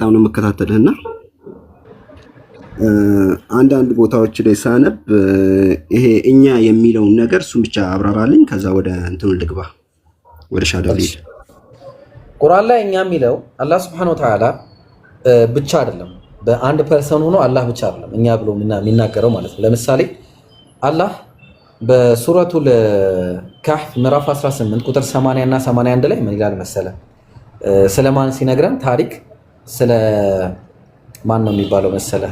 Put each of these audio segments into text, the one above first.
በጣም ነው መከታተልህና አንዳንድ ቦታዎች ላይ ሳነብ ይሄ እኛ የሚለውን ነገር እሱን ብቻ አብራራልኝ። ከዛ ወደ እንትኑ ልግባ፣ ወደ ሻዳው ልሂድ። ቁርአን ላይ እኛ የሚለው አላህ Subhanahu Wa Ta'ala ብቻ አይደለም፣ በአንድ ፐርሰን ሆኖ አላህ ብቻ አይደለም እኛ ብሎ የሚናገረው ማለት ነው። ለምሳሌ አላህ በሱረቱል ካህፍ ምዕራፍ 18 ቁጥር 80 እና 81 ላይ ምን ይላል መሰለ? ስለማን ሲነግረን ታሪክ ስለ ማን ነው የሚባለው መሰለ?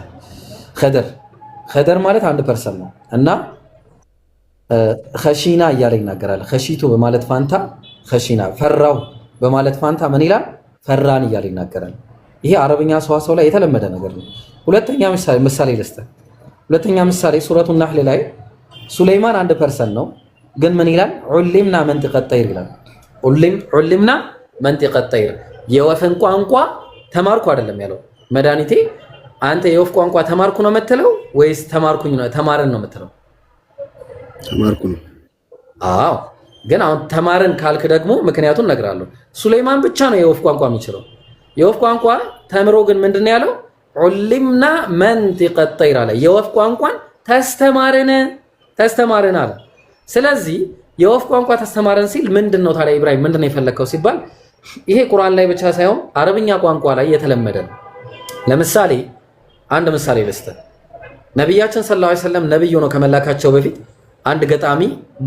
ኸደር ማለት አንድ ፐርሰን ነው እና ኸሺና እያለ ይናገራል። ኸሺቱ በማለት ፋንታ ኸሺና፣ ፈራው በማለት ፋንታ ምን ይላል? ፈራን እያለ ይናገራል። ይሄ አረብኛ ሰዋሰው ላይ የተለመደ ነገር ነው። ሁለተኛ ምሳሌ ልስጥህ። ሁለተኛ ምሳሌ ሱረቱ ናህል ላይ ሱለይማን አንድ ፐርሰን ነው፣ ግን ምን ይላል? ዑሊምና መንጢቀ ጠይር ይላል። ዑሊምና መንጢቀ ጠይር፣ የወፍን ቋንቋ ተማርኩ አይደለም ያለው መድኃኒቴ። አንተ የወፍ ቋንቋ ተማርኩ ነው የምትለው ወይስ ተማርኩኝ ነው ተማርን ነው የምትለው? ተማርኩ ነው። አዎ፣ ግን አሁን ተማርን ካልክ ደግሞ ምክንያቱን እነግርሃለሁ። ሱለይማን ብቻ ነው የወፍ ቋንቋ የሚችለው። የወፍ ቋንቋ ተምሮ ግን ምንድነው ያለው? ዑሊምና መንጢቀ ጠይር አለ። የወፍ ቋንቋን ተስተማርን አለ። ስለዚህ የወፍ ቋንቋ ተስተማርን ሲል ምንድነው ታዲያ ኢብራሂም ምንድነው የፈለከው ሲባል ይሄ ቁርአን ላይ ብቻ ሳይሆን አረብኛ ቋንቋ ላይ የተለመደ ነው። ለምሳሌ አንድ ምሳሌ ልስጥህ። ነብያችን ሰለላሁ ዐለይሂ ወሰለም ነብይ ሆነው ከመላካቸው በፊት አንድ ገጣሚ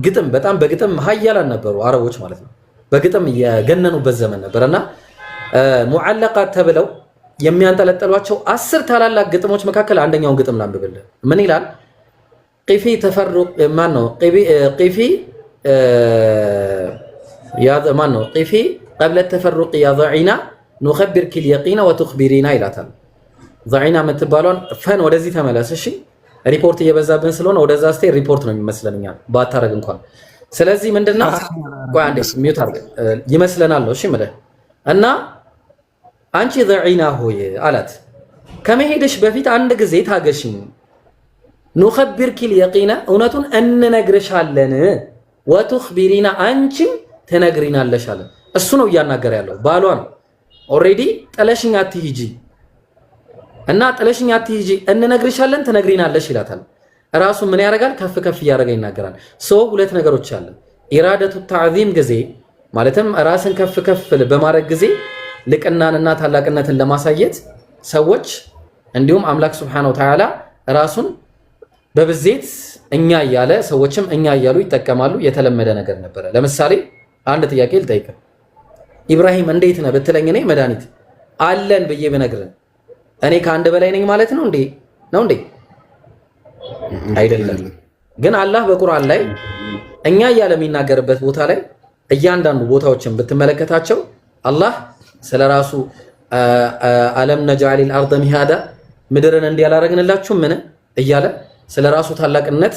ግጥም በጣም በግጥም ሀያላን ነበሩ አረቦች ማለት ነው። በግጥም የገነኑበት ዘመን ነበርና ሙዓለቃት ተብለው የሚያንጠለጥሏቸው 10 ታላላቅ ግጥሞች መካከል አንደኛውን ግጥም ላንብብልህ። ምን ይላል? ቂፊ ተፈሩቅ ማን ነው? ቂፊ ያ ማን ነው? ቂፊ قبل التفرق يا ضعينا نخبرك اليقين وتخبرينا ይላታል። ضعينا የምትባለውን ፈን ወደዚህ ተመለስ እሺ። ሪፖርት እየበዛብን ስለሆነ ወደዛ ስቴይ ሪፖርት ነው የሚመስለንኛ ባታረግ እንኳን። ስለዚህ ምንድነው ቆይ አንዴ ሚውት አድርግ ይመስለናል ነው እሺ ማለት እና አንቺ ضعينا ሆይ አላት ከመሄድሽ በፊት አንድ ጊዜ ታገሽኝ። نخبرك اليقين እውነቱን እንነግርሻለን وتخبرينا አንቺም ትነግሪናለሽ አለ። እሱ ነው እያናገረ ያለው ባሏ ነው። ኦሬዲ ጥለሽኝ አትሂጂ እና ጥለሽኝ አትሂጂ እንነግርሻለን ትነግሪናለሽ ይላታል። ራሱ ምን ያደርጋል? ከፍ ከፍ እያደረገ ይናገራል። ሁለት ነገሮች አለ። ኢራደቱ ተዕዚም ጊዜ ማለትም ራስን ከፍ ከፍ በማድረግ ጊዜ ልቅናንና ታላቅነትን ለማሳየት ሰዎች እንዲሁም አምላክ ሱብሓነሁ ወተዓላ ራሱን በብዜት እኛ እያለ ሰዎችም እኛ እያሉ ይጠቀማሉ። የተለመደ ነገር ነበረ። ለምሳሌ አንድ ጥያቄ ልጠይቅህ። ኢብራሂም እንዴት ነህ ብትለኝ እኔ መድኃኒት አለን ብዬ ብነግርህ እኔ ከአንድ በላይ ነኝ ማለት ነው እንዴ? ነው እንዴ? አይደለም። ግን አላህ በቁርአን ላይ እኛ እያለ የሚናገርበት ቦታ ላይ እያንዳንዱ ቦታዎችን ብትመለከታቸው አላህ ስለራሱ አለም ነጅዐሊል አርደ ሚሃዳ ምድርን እንዲህ ያላረግንላችሁ ምን እያለ ስለራሱ ታላቅነት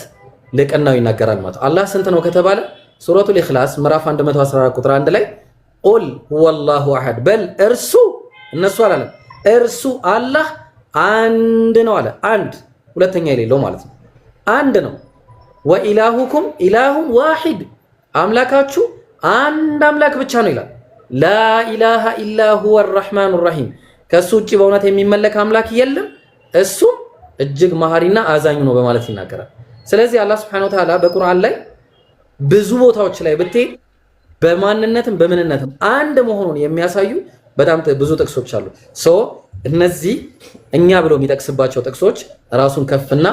ልቅናው ይናገራል ማለት። አላህ ስንት ነው ከተባለ ሱረቱል ኢኽላስ ምዕራፍ 114 ቁጥር 1 ላይ ቁል ሁወላሁ አሐድ በል እርሱ እነሱ አላለም እርሱ አላህ አንድ ነው አለ። አንድ ሁለተኛ የሌለው ማለት ነው። አንድ ነው። ወኢላሁኩም ኢላሁን ዋሂድ አምላካችሁ አንድ አምላክ ብቻ ነው ይላል። ላኢላሃ ኢላ ሁወ አርረሕማኑ ረሒም ከሱ ውጭ በእውነት የሚመለክ አምላክ የለም እሱም እጅግ መሐሪና አዛኝ ነው በማለት ይናገራል። ስለዚህ አላህ ሱብሓነሁ ወተዓላ በቁርአን ላይ ብዙ ቦታዎች ላይ ብትሄድ በማንነትም በምንነትም አንድ መሆኑን የሚያሳዩ በጣም ብዙ ጥቅሶች አሉ። እነዚህ እኛ ብሎ የሚጠቅስባቸው ጥቅሶች ራሱን ከፍና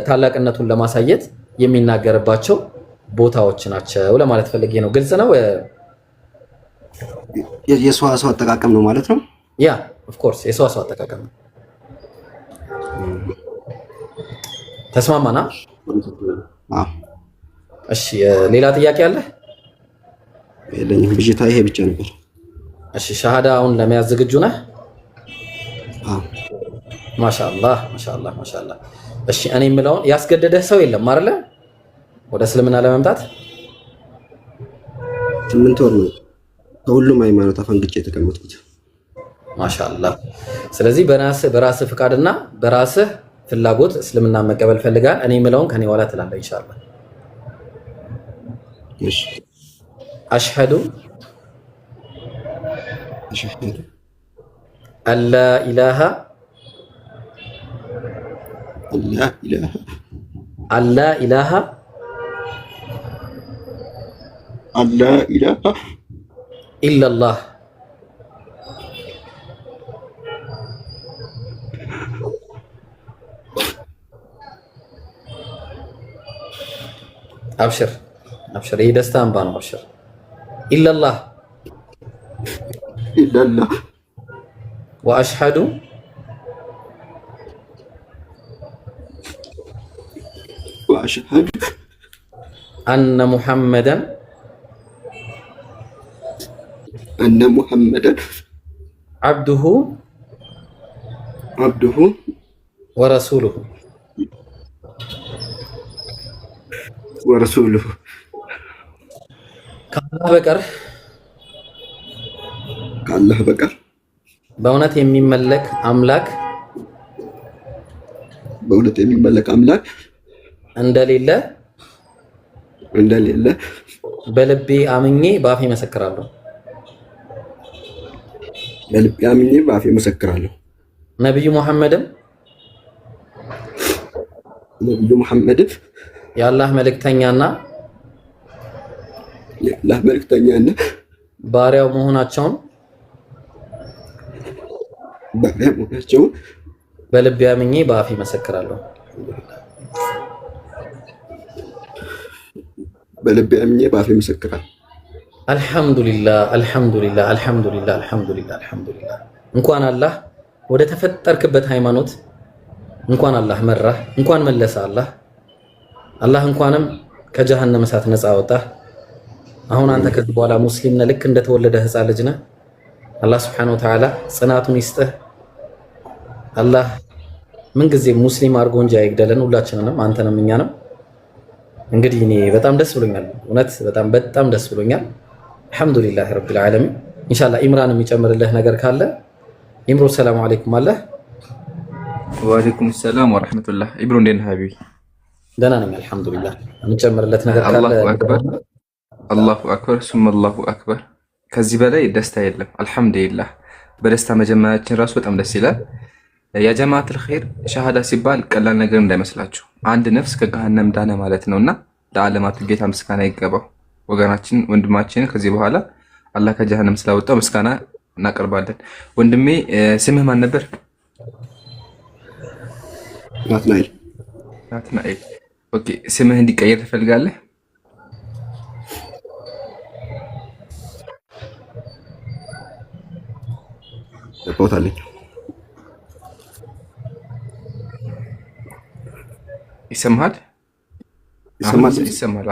ታላቅነቱን ለማሳየት የሚናገርባቸው ቦታዎች ናቸው ለማለት ፈልጌ ነው። ግልጽ ነው። የሰዋሰው አጠቃቀም ነው ማለት ነው። ያ ኦፍ ኮርስ የሰዋሰው አጠቃቀም ነው። ተስማማና? እሺ ሌላ ጥያቄ አለ? የለኝም። ብዥታ ይሄ ብቻ ነበር። እሺ ሻሃዳውን ለመያዝ ዝግጁ ነህ? አዎ። ማሻአላህ ማሻአላህ ማሻአላህ። እሺ እኔ የምለውን ያስገደደህ ሰው የለም አይደለ? ወደ እስልምና ለመምጣት 8 ወር ነው ከሁሉም ሃይማኖት አፈንግጬ የተቀመጥኩት። ማሻአላህ። ስለዚህ በራስህ ፍቃድና በራስህ ፍላጎት እስልምና መቀበል ፈልጋል። እኔ የምለውን ከኔ ኋላ ትላለህ ኢንሻአላህ። እሺ አሽሀዱ አላ ኢላሃ አላ ኢላሃ ኢላላህ አብሽር አብሽር፣ ይህ ደስታ እንባ ነው። አብሽር ኢላላህ ወአሽሀዱ አነ ሙሐመደን ዓብዱሁ ወረሱሉሁ ከአላህ በቀር በእውነት የሚመለክ አምላክ እንደሌለ በልቤ አምኜ በአፌ መሰክራለሁ። ነቢዩ ሙሐመድም የአላህ መልእክተኛና ባሪያው መሆናቸውን በልቤ አምኜ በአፌ መሰክራለሁ። አልሐምዱሊላህ አልሐምዱሊላህ አልሐምዱሊላህ አልሐምዱሊላህ አልሐምዱሊላህ። እንኳን አላህ ወደ ተፈጠርክበት ሃይማኖት እንኳን አላህ መራህ፣ እንኳን መለሰ አላህ እንኳንም ከጀሃነም እሳት ነፃ አወጣህ። አሁን አንተ ከዚህ በኋላ ሙስሊም ነህ፣ ልክ እንደተወለደ ህፃን ልጅ ነህ። አላህ ሱብሓነሁ ወተዓላ ጽናቱን ይስጥህ። አላህ ምንጊዜም ሙስሊም አድርጎ እንጂ አይግደለን፣ ሁላችንንም፣ አንተንም እኛንም። እንግዲህ እኔ በጣም ደስ ብሎኛል፣ እውነት በጣም ደስ ብሎኛል። አልሐምዱሊላህ ረቢል ዓለሚን። ኢንሻአላህ ኢምራን የሚጨምርልህ ነገር ካለ ኢምሮ። ሰላም አለይኩም አለ። ወአለይኩም ሰላም ወራህመቱላህ። ኢብሮ እንዴት ነህ ሀቢቢ? ደህና ነኝ አልሐምዱሊላህ። የሚጨምርለት ነገር ካለ አላሁ አክበር ሱመ አላሁ አክበር። ከዚህ በላይ ደስታ የለም። አልሐምዱሊላህ። በደስታ መጀመሪያችን ራሱ በጣም ደስ ይላል። ያ ጀማዓቱል ኸይር ሸሃዳ ሲባል ቀላል ነገር እንዳይመስላችሁ። አንድ ነፍስ ከገሃነም ዳነ ማለት ነውና ለዓለማቱ ጌታ ምስጋና ይገባው። ወገናችን ወንድማችን ከዚህ በኋላ አላህ ከጀሃነም ስላወጣው ምስጋና እናቀርባለን። ወንድሜ ስምህ ማን ነበር? ናትናኤል። ኦኬ፣ ስምህ እንዲቀየር ትፈልጋለህ? ይሰማል? ይሰማል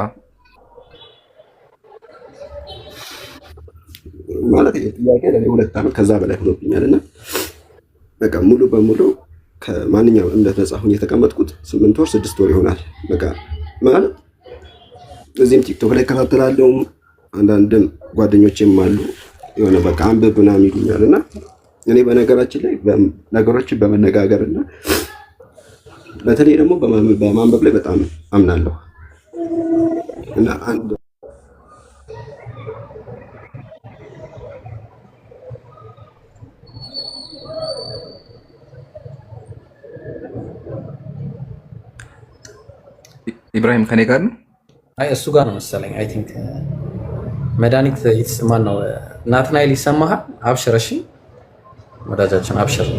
ማለት ጥያቄ ለኔ 2 ዓመት ከዛ በላይ ሆኖብኛልና በቃ ሙሉ በሙሉ ከማንኛውም እምነት ነፃ ሆኜ የተቀመጥኩት 8 ወር 6 ወር ይሆናል። በቃ ማለት እዚህም ቲክቶክ ላይ እከታተላለሁ፣ አንዳንድም ጓደኞቼም አሉ የሆነ በቃ አንብብ ምናምን ይሉኛልና እኔ በነገራችን ላይ ነገሮችን በመነጋገርና በተለይ ደግሞ በማንበብ ላይ በጣም አምናለሁ እና አንድ ኢብራሂም ከኔ ጋር ነው? አይ እሱ ጋር ነው መሰለኝ። አይ ቲንክ መድኃኒት ይስማን ነው። ናትናኤል ይሰማሃል? አብሽር። እሺ ወዳጃችን አብሽር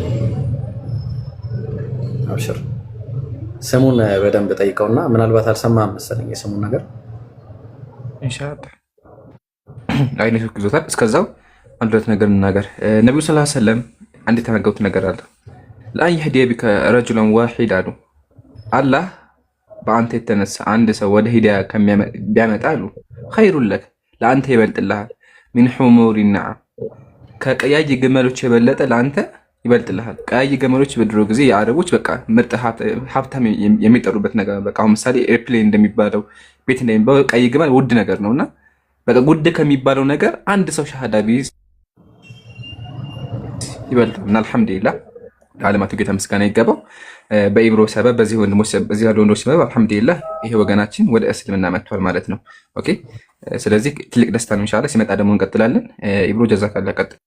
አብሽር። ስሙን በደንብ ጠይቀውና ምናልባት አልሰማህም መሰለኝ የስሙን ነገር ኢንሻአላህ አይነቱ ይዞታል። እስከዛው አንድ ሁለት ነገር እንናገር። ነብዩ ሰለላሁ ዐለይሂ ወሰለም አንድ የተናገሩት ነገር አለ። ለአን የህዲየ ቢከ ረጁላን ዋሂድ አሉ። አላህ በአንተ የተነሳ አንድ ሰው ወደ ሂዳያ ቢያመጣ አሉ ኸይሩን ለክ ለአንተ ይበልጥልሃል። ሚን ሑሙሪ ነዓም ከቀያይ ግመሎች የበለጠ ለአንተ ይበልጥልሃል። ቀያይ ግመሎች በድሮ ጊዜ የአረቦች በቃ ምርጥ ሀብታም የሚጠሩበት ነገር በቃ አሁን ምሳሌ ኤርፕሌን እንደሚባለው ቤት እንደሚባለው ቀይ ግመል ውድ ነገር ነውና በቃ ውድ ከሚባለው ነገር አንድ ሰው ሸሃዳ ቢይዝ ይበልጣል። እና አልሐምዱሊላህ ለዓለማቱ ጌታ ምስጋና ይገባው። በኢብሮ ሰበብ በዚህ ያሉ ወንዶች ሰበብ አልሐምዱሊላህ ይሄ ወገናችን ወደ እስልምና መጥቷል ማለት ነው። ኦኬ፣ ስለዚህ ትልቅ ደስታ ነው። ኢንሻአላህ ሲመጣ ደግሞ እንቀጥላለን። ኢብሮ ጀዛከላህ ቀጥል።